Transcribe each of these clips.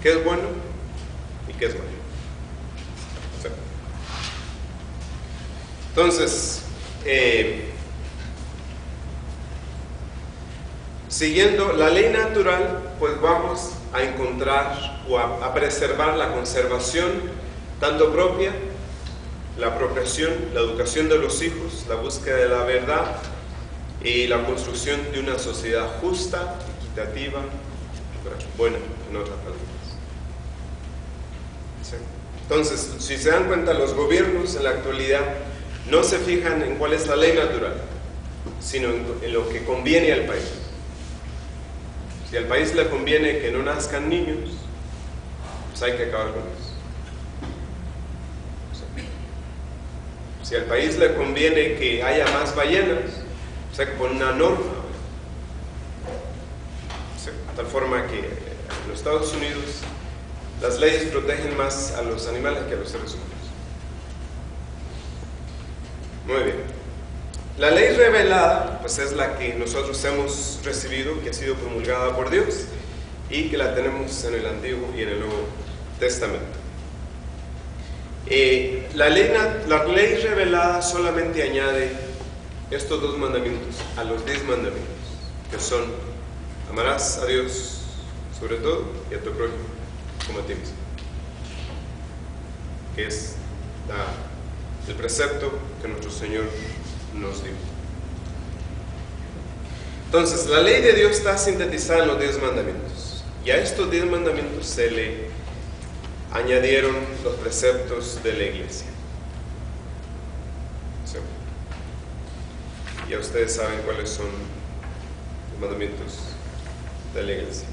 qué es bueno y qué es malo. ¿Sí? Entonces, siguiendo la ley natural, pues vamos a encontrar o a preservar la conservación tanto propia, la apropiación, la educación de los hijos, la búsqueda de la verdad y la construcción de una sociedad justa, equitativa, buena, en otras palabras. ¿Sí? Entonces, si se dan cuenta, los gobiernos en la actualidad no se fijan en cuál es la ley natural, sino en lo que conviene al país. Si al país le conviene que no nazcan niños, pues hay que acabar con eso. Si al país le conviene que haya más ballenas, pues hay que poner una norma. De tal forma que en los Estados Unidos las leyes protegen más a los animales que a los seres humanos. Muy bien. La ley revelada, pues es la que nosotros hemos recibido, que ha sido promulgada por Dios y que la tenemos en el Antiguo y en el Nuevo Testamento. La ley revelada solamente añade estos 2 mandamientos a los 10 mandamientos, que son: amarás a Dios sobre todo y a tu prójimo como a ti mismo, que es el precepto que nuestro Señor nos dio. Entonces, la ley de Dios está sintetizada en los 10 mandamientos, y a estos 10 mandamientos se le añadieron los preceptos de la iglesia. ¿Sí? Ya ustedes saben cuáles son los mandamientos de la iglesia.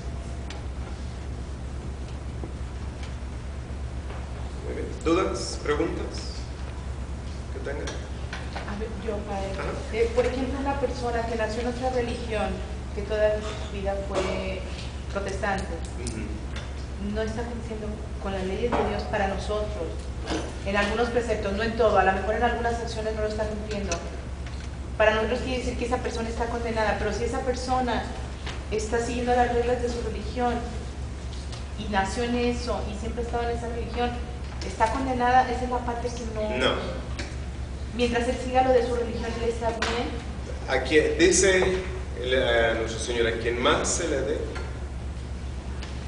Muy bien. ¿Dudas? ¿Preguntas que tengan? A ver, yo, padre, por ejemplo, una persona que nació en otra religión, que toda su vida fue protestante, no está cumpliendo con las leyes de Dios para nosotros, en algunos preceptos, no en todo, a lo mejor en algunas acciones no lo está cumpliendo. Para nosotros quiere decir que esa persona está condenada, pero si esa persona está siguiendo las reglas de su religión y nació en eso y siempre ha estado en esa religión, ¿está condenada? Esa es la parte que no... No. Mientras él siga lo de su religión, ¿le está bien? Aquí dice nuestro Señor: a quien más se le dé,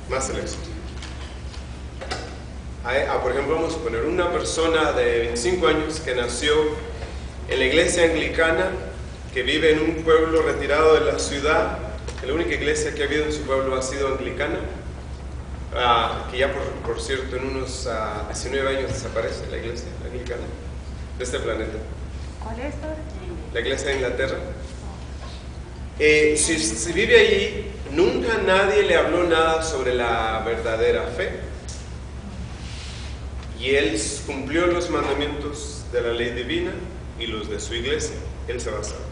más se le exige. Por ejemplo, vamos a poner una persona de 25 años que nació en la iglesia anglicana, que vive en un pueblo retirado de la ciudad, que la única iglesia que ha habido en su pueblo ha sido anglicana, que ya por cierto en unos 19 años desaparece la iglesia anglicana de este planeta. ¿Cuál es esta? La iglesia de Inglaterra. Si vive allí, nunca nadie le habló nada sobre la verdadera fe, y él cumplió los mandamientos de la ley divina y los de su iglesia. Él se va a salvar.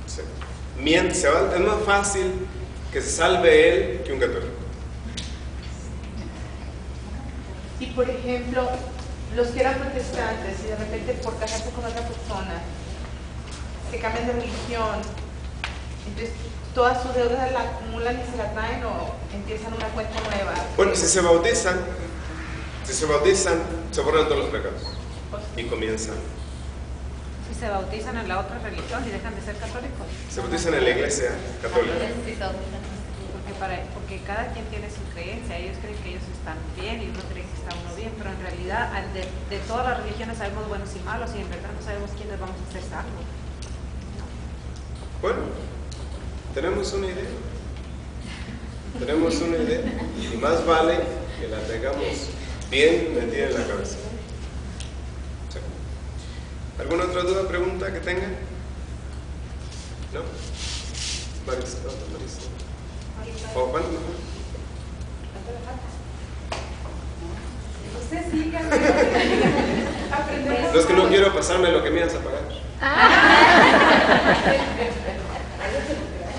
Sí. Es más fácil que se salve él que un católico. Y por ejemplo, los que eran protestantes y de repente por casarse con otra persona se cambian de religión, entonces toda su deuda la acumulan y se la traen, o empiezan una cuenta nueva. Bueno, si se bautizan, se borran todos los pecados y comienzan. Si se bautizan en la otra religión y dejan de ser católicos. Se bautizan en la iglesia católica. Porque cada quien tiene su creencia. Ellos creen que ellos están bien y uno cree que está uno bien, pero en realidad de todas las religiones sabemos buenos y malos, y en verdad no sabemos quiénes vamos a ser salvos. Bueno, tenemos una idea. Tenemos una idea, y más vale que la tengamos bien metida en la cabeza. ¿Sí? ¿Alguna otra duda, pregunta que tengan? ¿No? Marisa. ¿O cuánto mejor? Usted siga. No, es que no quiero pasarme lo que me ibas a pagar.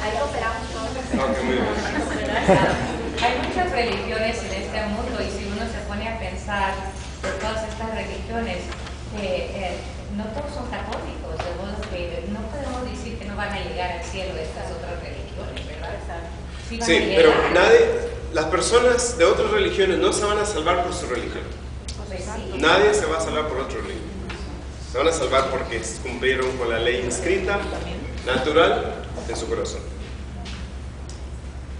Ahí operamos todos. Ok, muy bien. Hay muchas religiones en este mundo, y si uno se pone a pensar de todas estas religiones, no todos son católicos, de modo que no podemos decir que no van a llegar al cielo estas otras religiones, ¿verdad? Sí, van a Sí, llegar. pero las personas de otras religiones no se van a salvar por su religión. Pues sí. Nadie se va a salvar por otra religión. Se van a salvar porque cumplieron con la ley inscrita, natural, en su corazón.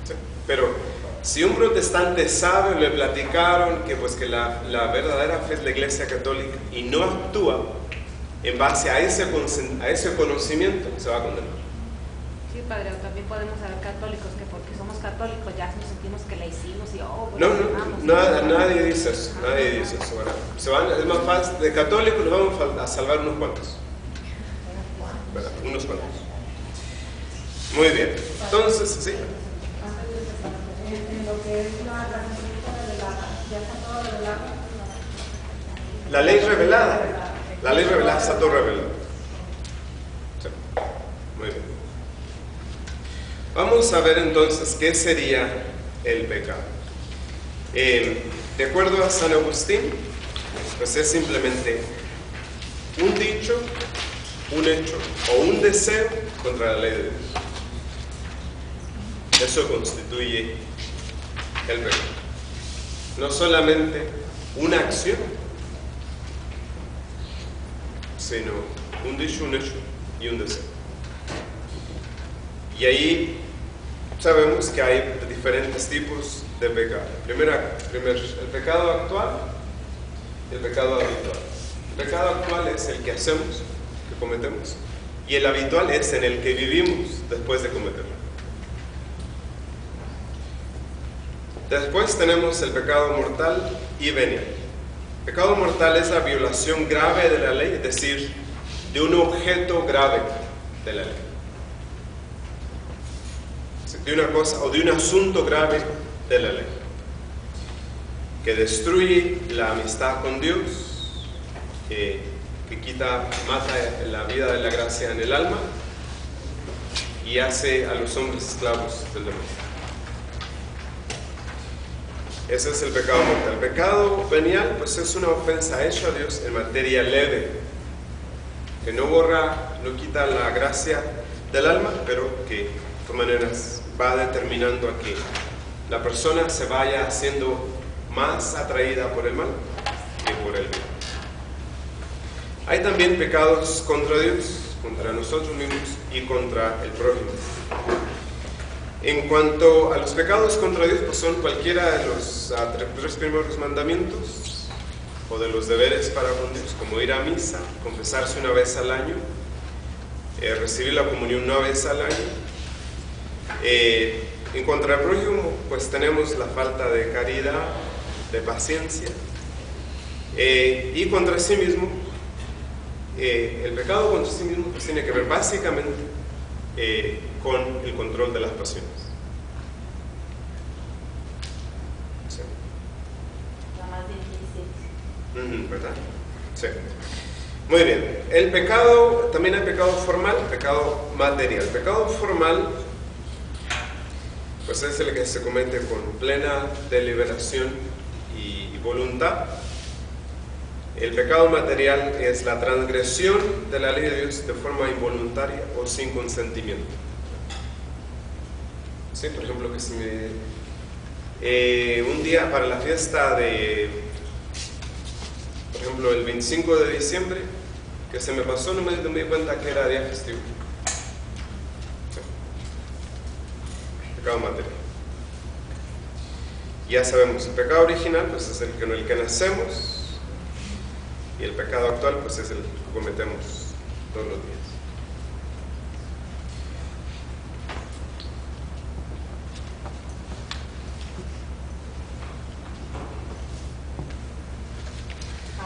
Sí. Pero si un protestante sabe, le platicaron que, pues, que la verdadera fe es la Iglesia Católica y no actúa en base a ese conocimiento, se va a condenar. Sí, padre, o también podemos saber católicos que porque somos católicos ya nos sentimos que la hicimos y pues, Nadie dice eso, nadie dice eso. Ahora, es más fácil, de católicos nos vamos a salvar unos cuantos. ¿Verdad? Unos cuantos. Muy bien, entonces, sí. En lo que es la revelada, ya está todo revelado. La ley revelada, está todo revelado. Sí. Muy bien. Vamos a ver entonces qué sería el pecado. De acuerdo a San Agustín, pues es simplemente un dicho, un hecho o un deseo contra la ley de Dios. Eso constituye el pecado. No solamente una acción, sino un dicho, un hecho y un deseo. Y ahí sabemos que hay diferentes tipos de pecado. Primero, el pecado actual y el pecado habitual. El pecado actual es el que hacemos, que cometemos, y el habitual es en el que vivimos después de cometerlo. Después tenemos el pecado mortal y venial. El pecado mortal es la violación grave de la ley, es decir, de un objeto grave de la ley. De una cosa o de un asunto grave de la ley, que destruye la amistad con Dios, que mata la vida de la gracia en el alma y hace a los hombres esclavos del demonio. Ese es el pecado mortal. El pecado venial, pues, es una ofensa hecha a Dios en materia leve, que no borra, no quita la gracia del alma, pero que de todas maneras va determinando a que la persona se vaya haciendo más atraída por el mal que por el bien. Hay también pecados contra Dios, contra nosotros mismos y contra el prójimo. En cuanto a los pecados contra Dios, pues son cualquiera de los 3 primeros mandamientos o de los deberes para con Dios, como ir a misa, confesarse una vez al año, recibir la comunión una vez al año. En contra el prójimo, pues tenemos la falta de caridad, de paciencia, y contra sí mismo, el pecado contra sí mismo pues tiene que ver básicamente con el control de las pasiones. Sí. La más difícil. ¿Verdad? Sí. Muy bien. El pecado, también hay pecado formal, pecado material. El pecado formal, pues es el que se comete con plena deliberación y voluntad. El pecado material es la transgresión de la ley de Dios de forma involuntaria o sin consentimiento. Sí, por ejemplo, que si un día para la fiesta de, por ejemplo, el 25 de diciembre, que se me pasó, no me di cuenta que era día festivo. Sí. Pecado material. Ya sabemos, el pecado original pues es el que nacemos, y el pecado actual pues es el que cometemos todos los días.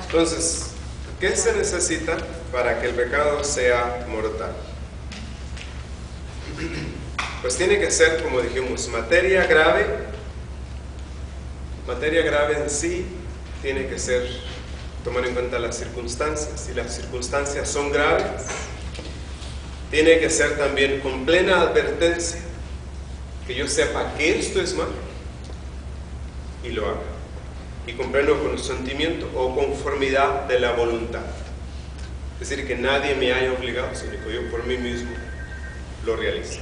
Entonces, ¿qué se necesita para que el pecado sea mortal? Pues tiene que ser, como dijimos, materia grave. Materia grave en sí tiene que ser, tomar en cuenta las circunstancias. Si las circunstancias son graves, tiene que ser también con plena advertencia, que yo sepa que esto es malo y lo haga, y con pleno consentimiento o conformidad de la voluntad. Es decir, que nadie me haya obligado, sino que yo por mí mismo lo realice.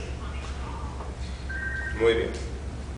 Muy bien.